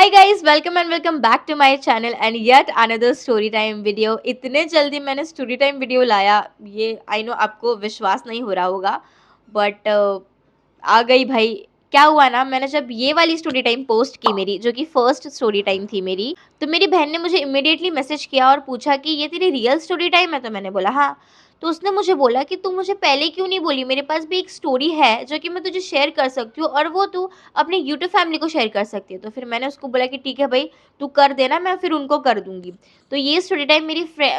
Hi guys, welcome and welcome back to my channel and yet another story time video. इतने जल्दी मैंने story time video लाया, ये I know आपको विश्वास नहीं हो रहा होगा, बट आ गई भाई। क्या हुआ ना, मैंने जब ये वाली स्टोरी टाइम पोस्ट की मेरी, जो कि फर्स्ट स्टोरी टाइम थी मेरी, तो मेरी बहन ने मुझे इमिडिएटली मैसेज किया और पूछा कि ये तेरी रियल स्टोरी टाइम है। तो मैंने बोला हाँ। तो उसने मुझे बोला कि तू मुझे पहले क्यों नहीं बोली, मेरे पास भी एक स्टोरी है जो कि मैं तुझे शेयर कर सकती हूँ और वो तू अपने यूट्यूब फैमिली को शेयर कर सकती है। तो फिर मैंने उसको बोला कि ठीक है भाई, तू कर देना, मैं फिर उनको कर दूंगी। तो ये स्टोरी टाइम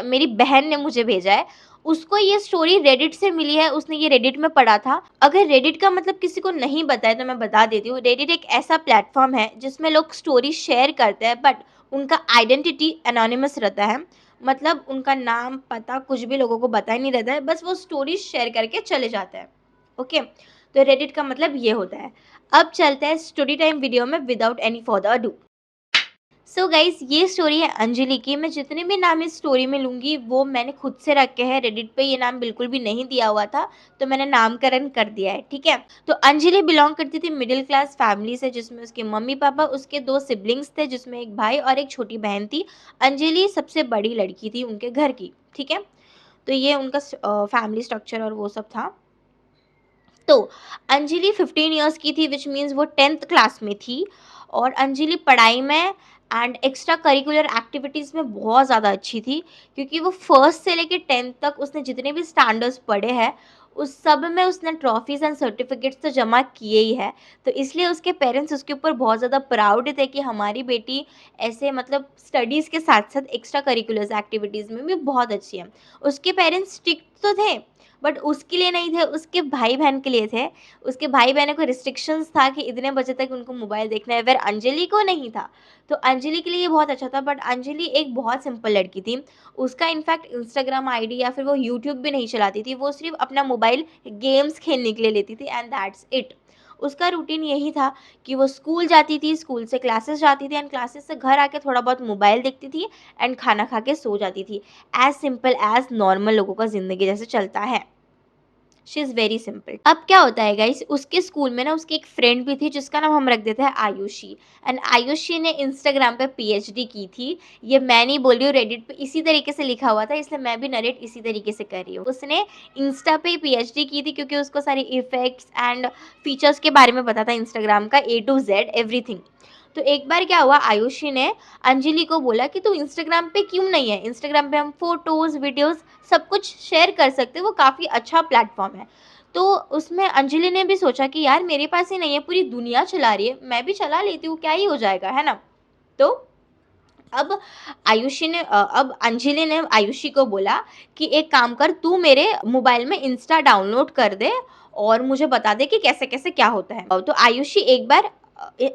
मेरी बहन ने मुझे भेजा है। उसको ये स्टोरी रेडिट से मिली है, उसने ये रेडिट में पढ़ा था। अगर रेडिट का मतलब किसी को नहीं पता है तो मैं बता देती हूँ। रेडिट एक ऐसा प्लेटफॉर्म है जिसमें लोग स्टोरी शेयर करते हैं, बट उनका आइडेंटिटी एनोनिमस रहता है। मतलब उनका नाम पता कुछ भी लोगों को पता ही नहीं रहता है, बस वो स्टोरी शेयर करके चले जाते हैं। ओके, तो रेडिट का मतलब ये होता है। अब चलते हैं स्टोरी टाइम वीडियो में without any further ado. So guys, ये स्टोरी है अंजलि की। मैं जितने भी नाम इस स्टोरी में लूंगी वो मैंने खुद से रखे हैं। रेडिट पे ये नाम बिल्कुल भी नहीं दिया हुआ था, तो मैंने नामकरण कर दिया है, ठीक है। तो अंजलि बिलोंग करती थी मिडिल क्लास फैमिली से, जिसमें उसके मम्मी पापा, उसके दो सिबलिंग्स थे जिसमें एक भाई और एक छोटी बहन थी। अंजलि सबसे बड़ी लड़की थी उनके घर की, ठीक है। तो ये उनका फैमिली स्ट्रक्चर और वो सब था। तो अंजलि 15 इयर्स की थी, विच मीन्स वो 10th क्लास में थी। और अंजलि पढ़ाई में एंड एक्स्ट्रा करिकुलर एक्टिविटीज़ में बहुत ज़्यादा अच्छी थी, क्योंकि वो फर्स्ट से लेकर 10th तक उसने जितने भी स्टैंडर्ड्स पढ़े हैं उस सब में उसने ट्रॉफीज़ एंड सर्टिफिकेट्स तो जमा किए ही है। तो इसलिए उसके पेरेंट्स उसके ऊपर बहुत ज़्यादा प्राउड थे कि हमारी बेटी ऐसे मतलब स्टडीज़ के साथ साथ एक्स्ट्रा करिकुलर एक्टिविटीज़ में भी बहुत अच्छी है। उसके पेरेंट्स स्ट्रिक्ट तो थे, बट उसके लिए नहीं थे, उसके भाई-बहन के लिए थे। उसके भाई-बहनों को रिस्ट्रिक्शंस था कि इतने बजे तक उनको मोबाइल देखना है, वेयर अंजलि को नहीं था। तो अंजलि के लिए ये बहुत अच्छा था, बट अंजलि एक बहुत सिंपल लड़की थी। उसका इनफैक्ट इंस्टाग्राम आईडी या फिर वो यूट्यूब भी नहीं चलाती थी, वो सिर्फ़ अपना मोबाइल गेम्स खेलने के लिए लेती थी एंड दैट्स इट। उसका रूटीन यही था कि वो स्कूल जाती थी, स्कूल से क्लासेस जाती थी एंड क्लासेस से घर आके थोड़ा बहुत मोबाइल देखती थी एंड खाना खा के सो जाती थी। एज़ सिंपल एज़ नॉर्मल लोगों का ज़िंदगी जैसे चलता है। She is very simple. अब क्या होता है गाइस, उसके स्कूल में ना उसकी एक फ्रेंड भी थी जिसका नाम हम रख देते हैं आयुषी। एंड आयुषी ने इंस्टाग्राम पे पीएचडी की थी। ये मैं नहीं बोल रही हूँ, रेडिट पे इसी तरीके से लिखा हुआ था, इसलिए मैं भी नरेट इसी तरीके से कर रही हूँ। उसने इंस्टा पे पीएचडी की थी क्योंकि उसको सारे इफेक्ट्स एंड फीचर्स के बारे में पता था, इंस्टाग्राम का ए टू जेड एवरीथिंग। तो एक बार क्या हुआ, आयुषी ने अंजलि को बोला कि तू इंस्टाग्राम पे क्यों नहीं है? इंस्टाग्राम पे हम फ़ोटोज़, वीडियोज़ सब कुछ शेयर कर सकते हैं, वो काफ़ी अच्छा प्लेटफ़ॉर्म है। तो उसमें अंजलि ने भी सोचा कि यार मेरे पास ही नहीं है, पूरी दुनिया चला रही है, मैं भी चला लेती हूँ, क्या ही हो जाएगा, है ना? तो अब अब अंजलि ने आयुषी को बोला कि एक काम कर, तू मेरे मोबाइल में इंस्टा डाउनलोड कर दे और मुझे बता दे कि कैसे-कैसे क्या होता है। तो आयुषी एक बार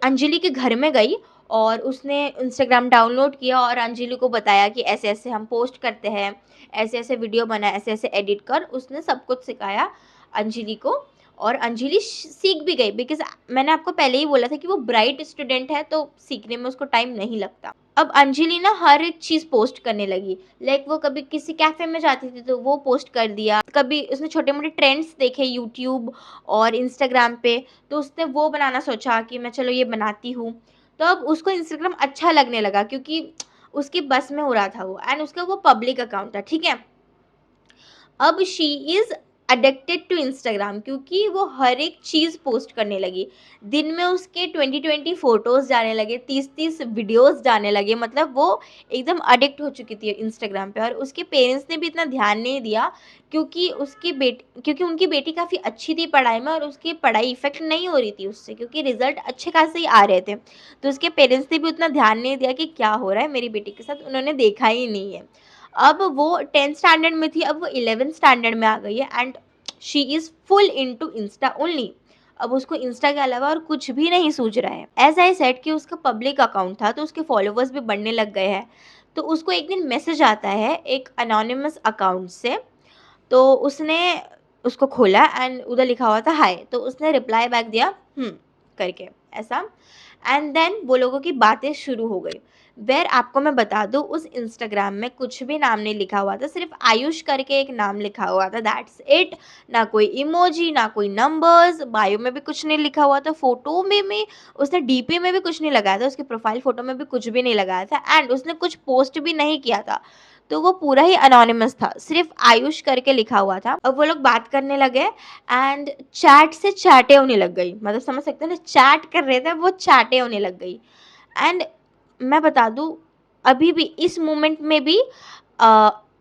अंजलि के घर में गई और उसने इंस्टाग्राम डाउनलोड किया और अंजलि को बताया कि ऐसे-ऐसे हम पोस्ट करते हैं, ऐसे-ऐसे वीडियो बना, ऐसे-ऐसे एडिट कर। उसने सब कुछ सिखाया अंजलि को और अंजलि सीख भी गई, बिकॉज़ मैंने आपको पहले ही बोला था कि वो ब्राइट स्टूडेंट है, तो सीखने में उसको टाइम नहीं लगता। अब अंजलि ना हर एक चीज़ पोस्ट करने लगी। लाइक वो कभी किसी कैफ़े में जाती थी तो वो पोस्ट कर दिया। कभी उसने छोटे-मोटे ट्रेंड्स देखे यूट्यूब और इंस्टाग्राम पे, तो उसने वो बनाना सोचा कि मैं चलो ये बनाती हूँ। तो अब उसको इंस्टाग्राम अच्छा लगने लगा क्योंकि उसकी बस में हो रहा था वो, एंड उसका वो पब्लिक अकाउंट था, ठीक है? अब she is addicted to Instagram क्योंकि वो हर एक चीज़ पोस्ट करने लगी। दिन में उसके 20-20 फ़ोटोज़ जाने लगे, 30-30 वीडियोज़ जाने लगे, मतलब वो एकदम एडिक्ट हो चुकी थी इंस्टाग्राम पे। और उसके पेरेंट्स ने भी इतना ध्यान नहीं दिया क्योंकि उनकी बेटी काफ़ी अच्छी थी पढ़ाई में और उसकी पढ़ाई इफ़ेक्ट नहीं हो रही थी उससे, क्योंकि रिज़ल्ट अच्छे खासे ही आ रहे थे। तो उसके पेरेंट्स ने भी उतना ध्यान नहीं दिया कि क्या हो रहा है मेरी बेटी के साथ, उन्होंने देखा ही नहीं है। अब वो 10th स्टैंडर्ड में थी, अब वो 11th स्टैंडर्ड में आ गई है and she is full into Insta only. अब उसको इंस्टा के अलावा और कुछ भी नहीं सूझ रहा है। एज़ आई सेड कि उसका पब्लिक अकाउंट था तो उसके फॉलोवर्स भी बढ़ने लग गए हैं। तो उसको एक दिन मैसेज आता है एक अनोनिमस अकाउंट से, तो उसने उसको खोला एंड उधर लिखा हुआ था हाय, तो उसने रिप्लाई बैक दिया करके ऐसा। एंड देन वो लोगों की बातें शुरू हो गई। वेयर आपको मैं बता दूँ उस इंस्टाग्राम में कुछ भी नाम नहीं लिखा हुआ था, सिर्फ़ आयुष करके एक नाम लिखा हुआ था, दैट्स इट। ना कोई इमोजी, ना कोई नंबर्स, बायो में भी कुछ नहीं लिखा हुआ था, फ़ोटो में उसने डीपी में भी कुछ नहीं लगाया था, उसकी प्रोफ़ाइल फ़ोटो में भी कुछ भी नहीं लगाया था एंड उसने कुछ पोस्ट भी नहीं किया था। तो वो पूरा ही एनोनिमस था, सिर्फ़ आयुष करके लिखा हुआ था। अब वो लोग बात करने लगे एंड चैट से चैटें होने लग गई। मतलब समझ सकते हो ना, चैट कर रहे थे, वो चैटें होने लग गई। एंड मैं बता दूँ, अभी भी इस मोमेंट में भी अ,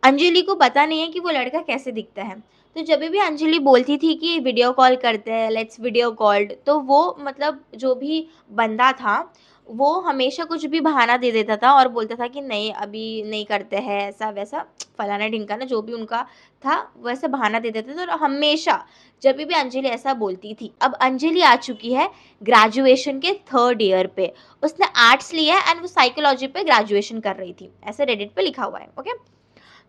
अंजलि को पता नहीं है कि वो लड़का कैसे दिखता है। तो जभी भी अंजलि बोलती थी कि वीडियो कॉल करते हैं, लेट्स वीडियो कॉल्ड, तो वो मतलब जो भी बंदा था, वो हमेशा कुछ भी बहाना दे देता था और बोलता था कि नहीं अभी नहीं करते हैं, ऐसा-वैसा, फलाना-ढिमकाना जो भी उनका था, वैसे बहाना दे देते थे और हमेशा जभी भी अंजलि ऐसा बोलती थी। अब अंजलि आ चुकी है ग्रेजुएशन के 3rd ईयर पे। उसने आर्ट्स लिया है एंड वो साइकोलॉजी पे ग्रेजुएशन कर रही थी, ऐसे रेडिट पे लिखा हुआ है, ओके।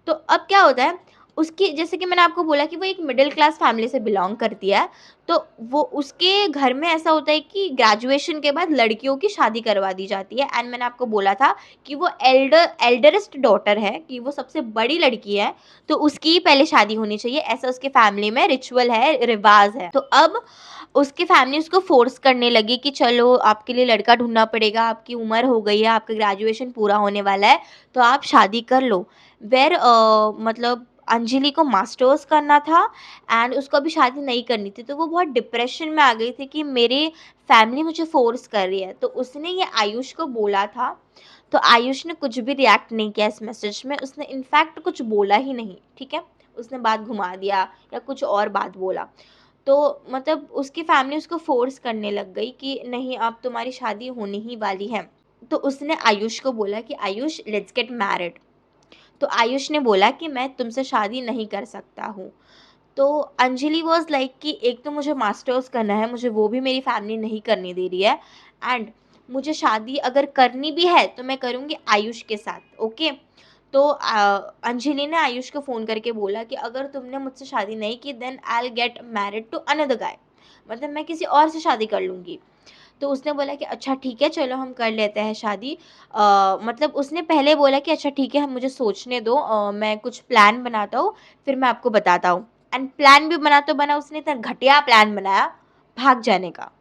तो अब क्या होता है, उसकी जैसे कि मैंने आपको बोला कि वो एक मिडिल क्लास फैमिली से बिलोंग करती है, तो वो उसके घर में ऐसा होता है कि ग्रेजुएशन के बाद लड़कियों की शादी करवा दी जाती है एंड मैंने आपको बोला था कि वो एल्डरेस्ट डॉटर है, कि वो सबसे बड़ी लड़की है, तो उसकी ही पहले शादी होनी चाहिए, ऐसा उसके फैमिली में रिचुअल है, रिवाज है। तो अब उसकी फैमिली उसको फ़ोर्स करने लगी कि चलो आपके लिए लड़का ढूँढना पड़ेगा, आपकी उम्र हो गई है, आपका ग्रेजुएशन पूरा होने वाला है, तो आप शादी कर लो। वेयर मतलब अंजलि को मास्टर्स करना था एंड उसको अभी शादी नहीं करनी थी, तो वो बहुत डिप्रेशन में आ गई थी कि मेरी फैमिली मुझे फ़ोर्स कर रही है। तो उसने ये आयुष को बोला था, तो आयुष ने कुछ भी रिएक्ट नहीं किया इस मैसेज में, उसने इनफैक्ट कुछ बोला ही नहीं, ठीक है? उसने बात घुमा दिया या कुछ और बात बोला। तो मतलब उसकी फैमिली उसको फ़ोर्स करने लग गई कि नहीं अब तुम्हारी शादी होने ही वाली है। तो उसने आयुष को बोला कि आयुष लेट्स गेट मैरिड। तो आयुष ने बोला कि मैं तुमसे शादी नहीं कर सकता हूँ। तो अंजलि वाज़ लाइक कि एक तो मुझे मास्टर्स करना है, मुझे वो भी मेरी फैमिली नहीं करने दे रही है एंड मुझे शादी अगर करनी भी है तो मैं करूँगी आयुष के साथ, ओके। तो अंजलि ने आयुष को फ़ोन करके बोला कि अगर तुमने मुझसे शादी नहीं की then I will get married to another guy, मतलब मैं किसी और से शादी कर लूँगी। तो उसने बोला कि अच्छा ठीक है, चलो हम कर लेते हैं शादी। मतलब उसने पहले बोला कि अच्छा ठीक है, हम मुझे सोचने दो, मैं कुछ प्लान बनाता हूँ, फिर मैं आपको बताता हूँ। एंड प्लान भी बना तो बना, उसने इतना घटिया प्लान बनाया, भाग जाने का।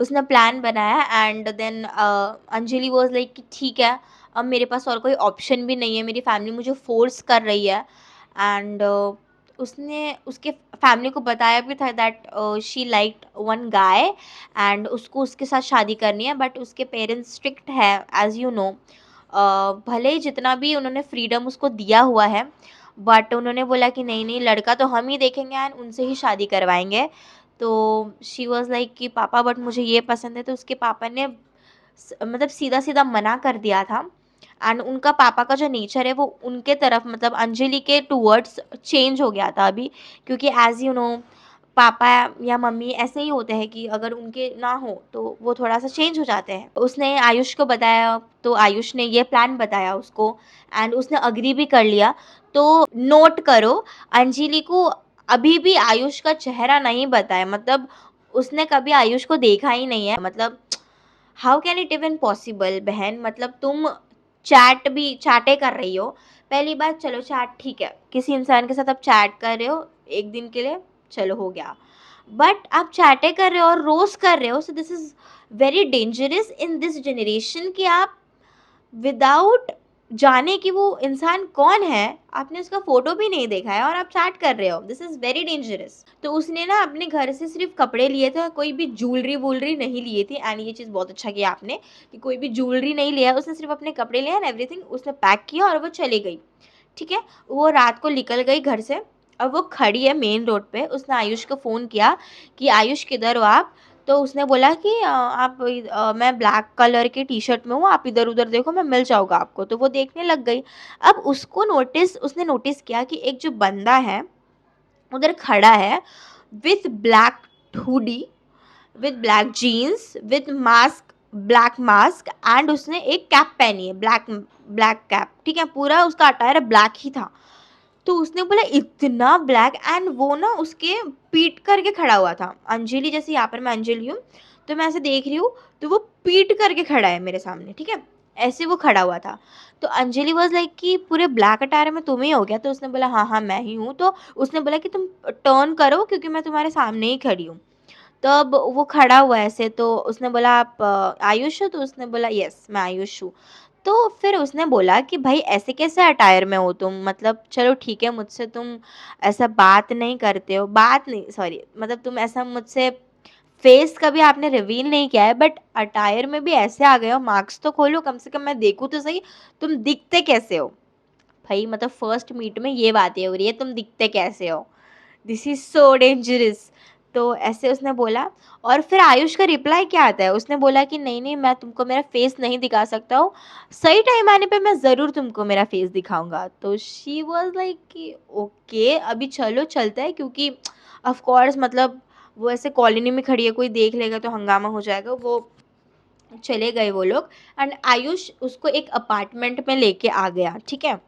उसने प्लान बनाया and then Anjali was like कि ठीक है, अब मेरे पास और कोई ऑप्शन भी नहीं है, मेरी फैमिली मुझे फ़ोर्स कर रही है एंड उसने उसके फैमिली को बताया भी था that she liked one guy and उसको उसके साथ शादी करनी है, बट उसके पेरेंट्स स्ट्रिक्ट है एज़ यू नो। भले ही जितना भी उन्होंने फ्रीडम उसको दिया हुआ है, बट उन्होंने बोला कि नहीं-नहीं लड़का तो हम ही देखेंगे एंड उनसे ही शादी करवाएँगे। तो शी वाज़ लाइक कि पापा बट मुझे ये पसंद है, तो उसके पापा ने मतलब सीधा-सीधा मना कर दिया था एंड उनका पापा का जो नेचर है वो उनके तरफ मतलब अंजलि के टुवर्ड्स चेंज हो गया था अभी, क्योंकि एज़ यू नो पापा या मम्मी ऐसे ही होते हैं कि अगर उनके ना हो तो वो थोड़ा-सा चेंज हो जाते हैं। उसने आयुष को बताया, तो आयुष ने ये प्लान बताया उसको एंड उसने एग्री भी कर लिया। तो नोट करो, अंजलि को अभी भी आयुष का चेहरा नहीं पता है, मतलब उसने कभी आयुष को देखा ही नहीं है। मतलब how can it even possible बहन, मतलब तुम चैटें कर रही हो। पहली बात, चलो चैट ठीक है, किसी इंसान के साथ आप चैट कर रहे हो 1 दिन के लिए, चलो हो गया। बट आप चैटें कर रहे हो और रोज़ कर रहे हो, सो this is very dangerous in this generation कि आप विदाउट जाने कि वो इंसान कौन है, आपने उसका फ़ोटो भी नहीं देखा है और आप चैट कर रहे हो। This is very dangerous. तो उसने ना अपने घर से सिर्फ़ कपड़े लिए थे, कोई भी ज्वेलरी-वुलरी नहीं लिए थे एंड ये चीज़ बहुत अच्छा किया आपने कि कोई भी ज्वेलरी नहीं लिया, उसने सिर्फ़ अपने कपड़े लिए एंड एवरीथिंग उसने पैक किया और वो चली गई, ठीक है? वो रात को निकल गई घर से। अब वो खड़ी है मेन रोड पे, उसने आयुष को फ़ोन किया कि आयुष किधर हो आप? तो उसने बोला कि मैं ब्लैक कलर के टी-शर्ट में हूँ, आप इधर-उधर देखो मैं मिल जाऊँगा आपको। तो वो देखने लग गई। अब उसने नोटिस किया कि एक जो बंदा है, उधर खड़ा है with black hoodie, with black jeans, with mask, black mask and उसने एक कैप पहनी है, ब्लैक ब्लैक कैप, ठीक है? पूरा उसका अटायर ब्लैक ही था। तो उसने बोला इतना ब्लैक एंड वो ना उसके पीट करके खड़ा हुआ था। अंजलि जैसे यहाँ पर मैं अंजलि हूँ, तो मैं ऐसे देख रही हूँ, तो वो पीट करके खड़ा है मेरे सामने, ठीक है? ऐसे वो खड़ा हुआ था। तो अंजलि वाज़ लाइक कि पूरे ब्लैक अटायर में तुम ही हो क्या? तो उसने बोला हाँ, हाँ, मैं ही हूँ। तो उसने बोला कि तुम टर्न करो क्योंकि मैं तुम्हारे सामने ही खड़ी हूँ। तब वो खड़ा हुआ है ऐसे, तो उसने बोला आप आयुष हो? तो उसने बोला यस मैं आयुष हूँ। तो फिर उसने बोला कि भाई ऐसे कैसे अटायर में हो तुम? मतलब चलो ठीक है, मुझसे तुम ऐसा बात नहीं करते हो, बात नहीं सॉरी, मतलब तुम ऐसा मुझसे फेस कभी आपने रिवील नहीं किया है, बट अटायर में भी ऐसे आ गए हो, मार्क्स तो खोलो कम से कम, मैं देखूँ तो सही तुम दिखते कैसे हो? भाई मतलब फर्स्ट मीट में ये बातें हो रही है, तुम दिखते कैसे हो? This is so dangerous. तो ऐसे उसने बोला, और फिर आयुष का रिप्लाई क्या आता है, उसने बोला कि नहीं, नहीं मैं तुमको मेरा फेस नहीं दिखा सकता हूँ, सही टाइम आने पे मैं ज़रूर तुमको मेरा फेस दिखाऊँगा। तो शी वाज़ लाइक कि ओके अभी चलो चलते हैं, क्योंकि ऑफ कोर्स मतलब वो ऐसे कॉलोनी में खड़ी है, कोई देख लेगा तो हंगामा हो जाएगा। वो चले गए वो लोग, एंड आयुष उसको एक अपार्टमेंट में लेके आ गया, ठीक है?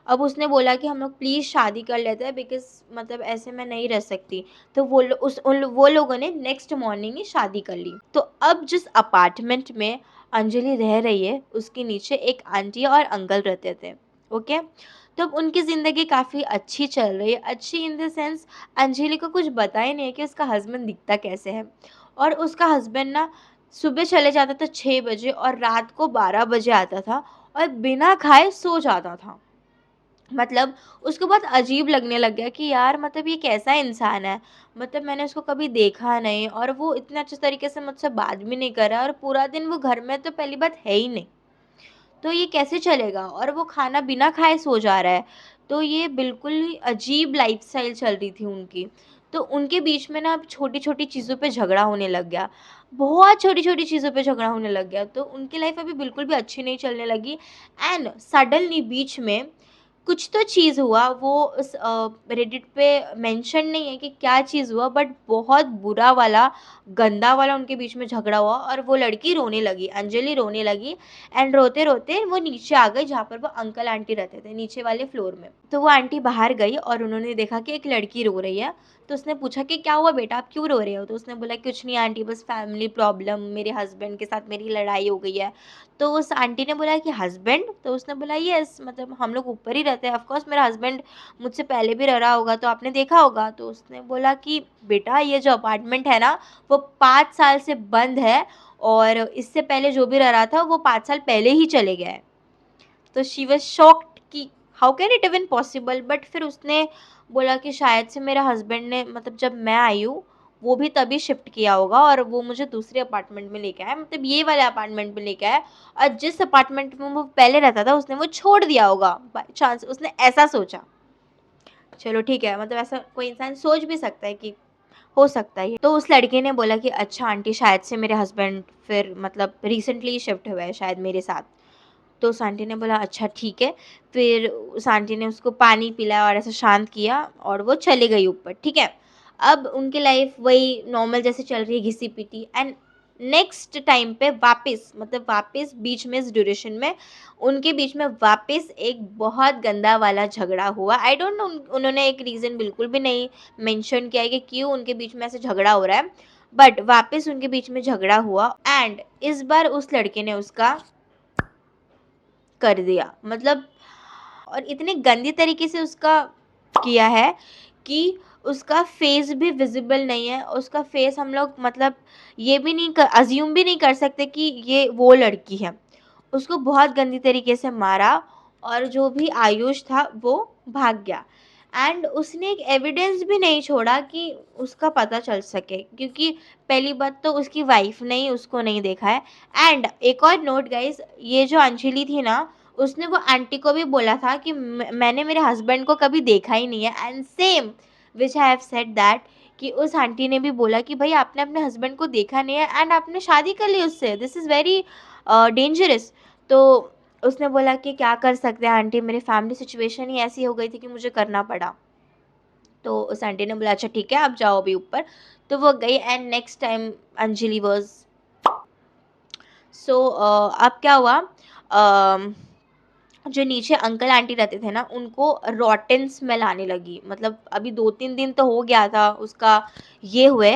अब उसने बोला कि हम लोग प्लीज़ शादी कर लेते हैं, बिकॉज़ मतलब ऐसे मैं नहीं रह सकती। तो वो लोगों ने नेक्स्ट मॉर्निंग ही शादी कर ली। तो अब जिस अपार्टमेंट में अंजलि रह रही है, उसके नीचे एक आंटी और अंकल रहते थे, ओके? तो अब उनकी ज़िंदगी काफ़ी अच्छी चल रही है, अच्छी इन द सेंस अंजलि को कुछ पता ही नहीं है कि उसका हस्बैंड दिखता कैसे है। और उसका हस्बैंड ना सुबह चले जाता था 6 बजे और रात को 12 बजे आता था और बिना खाए सो जाता था। मतलब उसको बहुत अजीब लगने लग गया कि यार मतलब ये कैसा इंसान है? मतलब मैंने उसको कभी देखा नहीं, और वो इतने अच्छे तरीके से मुझसे बात भी नहीं कर रहा है, और पूरा दिन वो घर में तो पहली बात है ही नहीं। तो ये कैसे चलेगा? और वो खाना बिना खाए सो जा रहा है। तो ये बिल्कुल ही अजीब लाइफ़स्टाइल चल रही थी उनकी। तो उनके बीच में ना अब छोटी-छोटी चीज़ों पे झगड़ा होने लग गया। बहुत छोटी-छोटी चीज़ों पे झगड़ा होने लग गया। तो उनकी लाइफ़ अभी बिल्कुल भी अच्छी नहीं चलने लगी, एंड सडनली बीच में कुछ तो चीज़ हुआ, वो उस रेडिट पे मेंशन नहीं है कि क्या चीज़ हुआ, बट बहुत बुरा वाला, गंदा वाला उनके बीच में झगड़ा हुआ, और वो लड़की रोने लगी, अंजलि रोने लगी, एंड रोते-रोते वो नीचे आ गई जहाँ पर वो अंकल आंटी रहते थे, नीचे वाले फ्लोर में। तो वो आंटी बाहर गई और उन्होंने देखा कि एक लड़की रो रही है। तो उसने पूछा कि क्या हुआ बेटा, आप क्यों रो रहे हो? तो उसने बोला कुछ नहीं आंटी, बस फैमिली प्रॉब्लम, मेरे हस्बैंड के साथ मेरी लड़ाई हो गई है। तो उस आंटी ने बोला कि हस्बैंड? तो उसने बोला यस, मतलब हम लोग ऊपर ही रहते हैं, ऑफ कोर्स मेरा हस्बैंड मुझसे पहले भी रह रहा होगा तो आपने देखा होगा। तो उसने बोला कि बेटा ये जो अपार्टमेंट है ना, वो 5 साल से बंद है, और इससे पहले जो भी रह रहा था वो 5 साल पहले ही चले गया है। तो शी वाज़ शॉक्ड कि how can it even possible? But फिर उसने बोला कि शायद से मेरे हस्बैंड ने, मतलब जब मैं आई हूँ, वो भी तभी शिफ्ट किया होगा और वो मुझे दूसरे अपार्टमेंट में लेके आया, मतलब ये वाले अपार्टमेंट में लेके आया, और जिस अपार्टमेंट में वो पहले रहता था उसने वो छोड़ दिया होगा बाय चांस, उसने ऐसा सोचा। चलो ठीक है, मतलब ऐसा कोई इंसान सोच भी सकता है कि हो सकता है ये। तो उस लड़के ने बोला कि अच्छा आंटी, शायद से मेरे हस्बैंड फिर मतलब रिसेंटली शिफ्ट हुए हैं शायद मेरे साथ। तो उस आंटी ने बोला अच्छा ठीक है। फिर उस आंटी ने उसको पानी पिलाया और ऐसा शांत किया, और वो चली गई ऊपर, ठीक है। अब उनकी लाइफ वही नॉर्मल जैसे चल रही है, घिसी-पिटी, एंड नेक्स्ट टाइम पे वापस, मतलब वापस बीच में इस ड्यूरेशन में उनके बीच में वापस एक बहुत गंदा वाला झगड़ा हुआ। आई डोंट नो, उन्होंने एक रीज़न बिल्कुल भी नहीं मेंशन किया है कि क्यों उनके बीच में ऐसे झगड़ा हो रहा है। बट वापस उनके बीच में झगड़ा हुआ, एंड इस बार उस लड़के ने उसका कर दिया। मतलब और इतने गंदी तरीके से उसका किया है कि उसका फेस भी विज़िबल नहीं है। उसका फेस हम लोग मतलब ये भी नहीं क अज़्यूम भी नहीं कर सकते कि ये वो लड़की है। उसको बहुत गंदी तरीके से मारा, और जो भी आयुष था वो भाग गया, एंड उसने एक एविडेंस भी नहीं छोड़ा कि उसका पता चल सके, क्योंकि पहली बात तो उसकी वाइफ़ ने ही उसको नहीं देखा है। एंड एक और नोट गाइज़, ये जो अंजलि थी ना, उसने वो आंटी को भी बोला था कि मैंने मेरे हस्बैंड को कभी देखा ही नहीं है, and same which I have said that, कि उस आंटी ने भी बोला कि भई आपने अपने हस्बैंड को देखा नहीं है एंड आपने शादी कर ली उससे, दिस इज़ वेरी डेंजरस। तो उसने बोला कि क्या कर सकते हैं आंटी, मेरी फैमिली सिचुएशन ही ऐसी हो गई थी कि मुझे करना पड़ा। तो उस आंटी ने बोला अच्छा ठीक है आप जाओ अभी ऊपर। तो वो गई, and next time Anjali was so अब क्या हुआ, जो नीचे अंकल आंटी रहते थे ना, उनको रॉटेन स्मेल आने लगी। मतलब अभी 2-3 दिन तो हो गया था उसका ये हुए,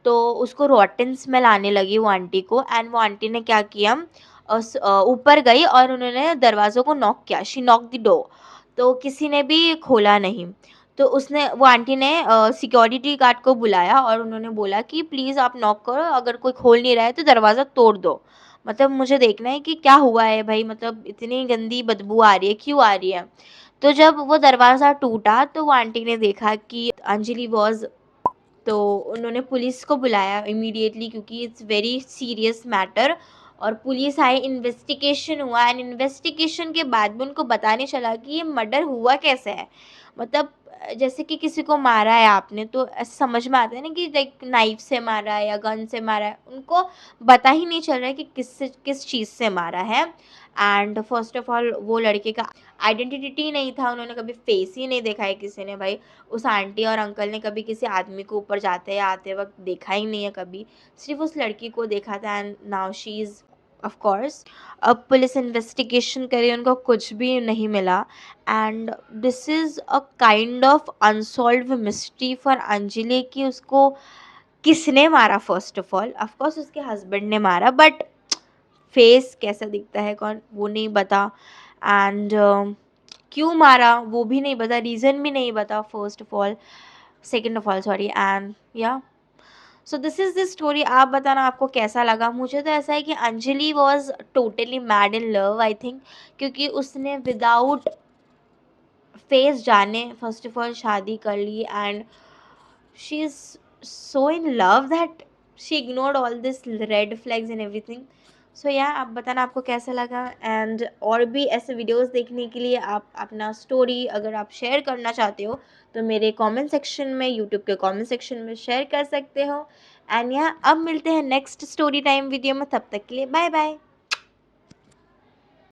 तो उसको रॉटन स्मेल आने लगी वो आंटी को, एंड वो आंटी ने क्या किया, ऊपर गई और उन्होंने दरवाज़ों को नॉक किया, शी नॉक द डोर, तो किसी ने भी खोला नहीं। तो उसने वो आंटी ने सिक्योरिटी गार्ड को बुलाया और उन्होंने बोला कि प्लीज़ आप नॉक करो, अगर कोई खोल नहीं रहा है तो दरवाज़ा तोड़ दो। मतलब मुझे देखना है कि क्या हुआ है भाई, मतलब इतनी गंदी बदबू आ रही है, क्यों आ रही है? तो जब वो दरवाज़ा टूटा तो वो आंटी ने देखा कि अंजलि वाज़, तो उन्होंने पुलिस को बुलाया इमीडिएटली, क्योंकि इट्स वेरी सीरियस मैटर, और पुलिस आई, इन्वेस्टिगेशन हुआ, एंड इन्वेस्टिगेशन के बाद भी उनको पता नहीं चला कि ये मर्डर हुआ कैसे है। मतलब जैसे कि किसी को मारा है आपने तो ऐसे समझ में आता है ना कि लाइक नाइफ से मारा है या गन से मारा है, उनको पता ही नहीं चल रहा है कि किस चीज़ से मारा है। एंड फर्स्ट ऑफ ऑल वो लड़के का आइडेंटिटी नहीं था, उन्होंने कभी फेस ही नहीं देखा है किसी ने भाई। उस आंटी और अंकल ने कभी किसी आदमी को ऊपर जाते या आते वक़्त देखा ही नहीं है कभी, सिर्फ़ उस लड़की को देखा था, and now she is of course. अब पुलिस इन्वेस्टिगेशन करी, उनको कुछ भी नहीं मिला, and this is a kind of unsolved mystery for Anjali कि उसको किसने मारा। फर्स्ट ऑफ ऑफ कोर्स उसके हस्बैंड ने मारा, बट फेस कैसा दिखता है कौन वो नहीं पता, एंड क्यों मारा वो भी नहीं पता, रीज़न भी नहीं पता first of all, second of all sorry, and yeah so this is the story. आप बताना आपको कैसा लगा? मुझे तो ऐसा है कि Anjali was totally mad in love I think, क्योंकि उसने विदाउट फेस जाने फर्स्ट ऑफ ऑल शादी कर ली, and she is so in love that she ignored all this red flags and everything. So yeah आप बताना आपको कैसा लगा, एंड और भी ऐसे वीडियोस देखने के लिए आप अपना स्टोरी अगर आप शेयर करना चाहते हो तो मेरे कमेंट सेक्शन में, यूट्यूब के कमेंट सेक्शन में शेयर कर सकते हो। एंड या अब मिलते हैं नेक्स्ट स्टोरी टाइम वीडियो में, तब तक के लिए बाय बाय।